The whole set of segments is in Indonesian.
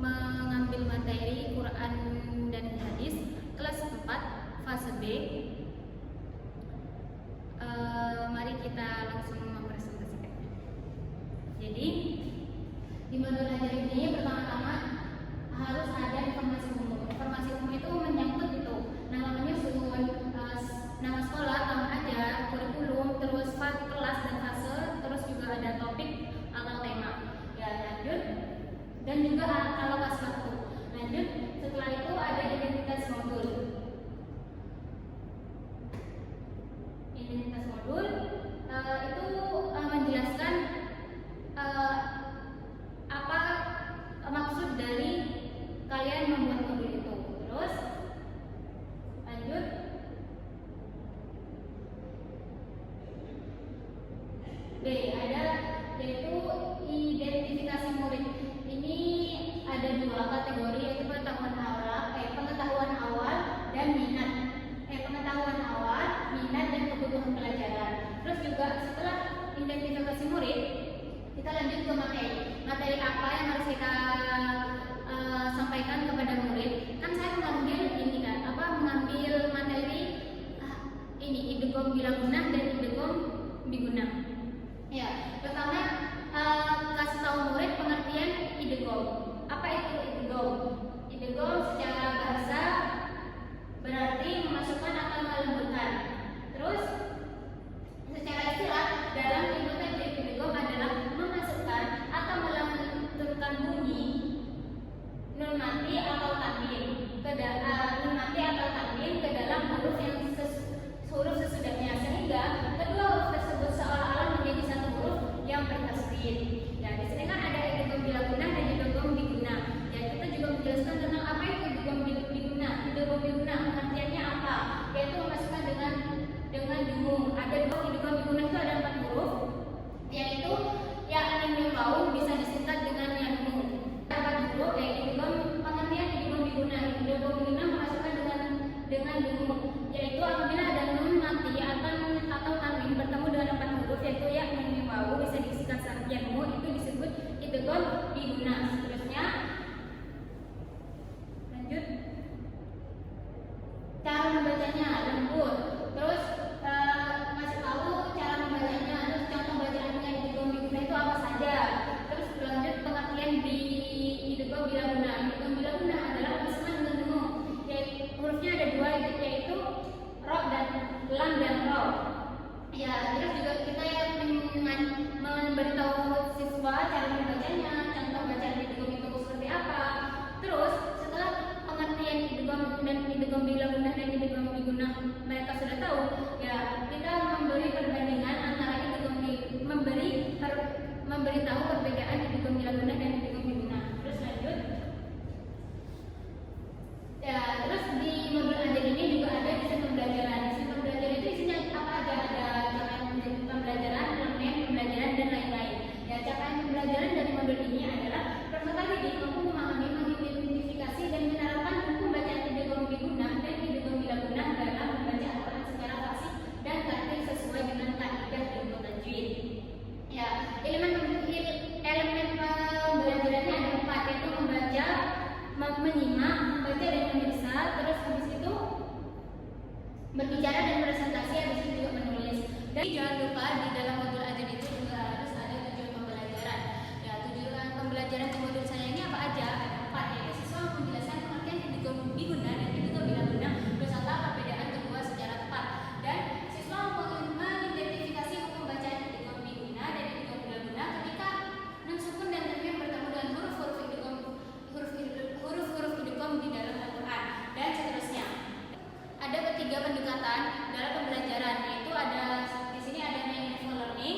mengambil materi Quran dan hadis kelas 4 fase B. Mari kita langsung mempresentasikan. Jadi di modul ajar ini pertama-tama harus ada informasi umum. Informasi umum itu menyangkut itu nama menyusun, nama sekolah, nama ajar, kurikulum, terus kelas dan fase, terus juga ada topik atau tema. Ya, lanjut. Dan juga alokasi waktu. Lanjut, setelah itu ada identitas modul. Identitas modul itu menjelaskan apa maksud dari kalian membuat modul itu. Terus lanjut, D ada yaitu identifikasi murid. Ini ada dua kategori, yaitu pengetahuan awal dan minat. Pengetahuan awal, minat dan kebutuhan pelajaran. Terus juga setelah identifikasi murid, kita lanjut ke materi. Materi apa yang harus kita sampaikan kepada murid? Kan saya mengambil mengambil materi ini idgham bilangunah dan idgham bigunah. Ya, pertama kasih tahu murid pengertian idgham. Apa itu idgham? Idgham secara bahasa berarti memasukkan atau melembutkan. Terus secara istilah dalam ilmu tajwid idgham adalah memasukkan atau melantunkan bunyi nun mati atau tanwin ke dalam huruf sesudahnya, sehingga kedua huruf tersebut seolah-olah menjadi satu huruf yang bertasdid. Ya, di sini kan ada idgham bilangunah dan idgham bigunah. Ya, kita juga menjelaskan tentang apa itu idgham bigunah. Idgham bigunah pengertiannya apa? Yaitu memasukkan dengan dengung. Ada dua idgham bigunah itu ada 4 huruf, yaitu ya mim waw bisa disingkat dengan yang dengung. Ada 4 huruf yaitu pengertian idgham bigunah. Idgham bigunah memasukkan dengan dengung, yaitu apabila ada nun mati atau tanwin bertemu dengan 4 huruf yaitu ya mim waw bisa disingkat yang mu, itu disebut idgham bigunah. Seterusnya lanjut, cara membacanya lembut. Terus kasih tahu cara membacanya, terus contoh bacaannya idgham bigunah itu apa saja. Terus lanjut pengertian di idgham bilangunah. Idgham bilangunah adalah memasukkan dengan dengung, yaitu hurufnya ada 2, yaitu ro dan lam dan ro. Ya, terus juga kita memberitahu siswa cara membacanya, contoh bacaan idgham itu seperti apa. Terus setelah pengertian idgham dan idgham bilangunah dan idgham bigunah mereka sudah tahu, ya kita memberi perbandingan antara idgham memberitahu perbedaan idgham bilangunah dan idgham bigunah. Terus lanjut. Ya, terus di modul ajar ini juga ada sistem pembelajaran. Sistem pembelajaran itu isinya apa aja? Ada capaian pembelajaran, elemen pembelajaran dan lain-lain. Ya, capaian pembelajaran dari modul ini adalah peserta didik mampu memahami, mengidentifikasi dan menerapkan hukum bacaan idgham bigunah dan idgham bilangunah dalam membaca Al-Quran secara fasih dan tartil sesuai dengan kaidah ilmu tajwid. Ya, elemen pembelajarannya ada 4, yaitu membaca, menyimak, membaca dan memeriksa. Terus habis itu berbicara dan presentasi, habis itu juga menulis. Dan jangan lupa di dalam modul ajar itu juga harus ada tujuan pembelajaran. Ya, tujuan pembelajaran di modul saya ini apa aja? Ada 4, yaitu siswa menjelaskan pengertian idgham bigunah dan idgham bilangunah beserta perbedaan kedua secara tepat. Dan siswa mengidentifikasi hukum bacaan idgham bigunah dan idgham bilangunah ketika nun sukun dan tanwin bertemu dengan huruf-huruf idgham di dalam Al-Quran dan seterusnya. Ada ketiga pendekatan dalam pembelajaran, yaitu ada di sini ada meaningful learning,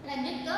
Lanjut ke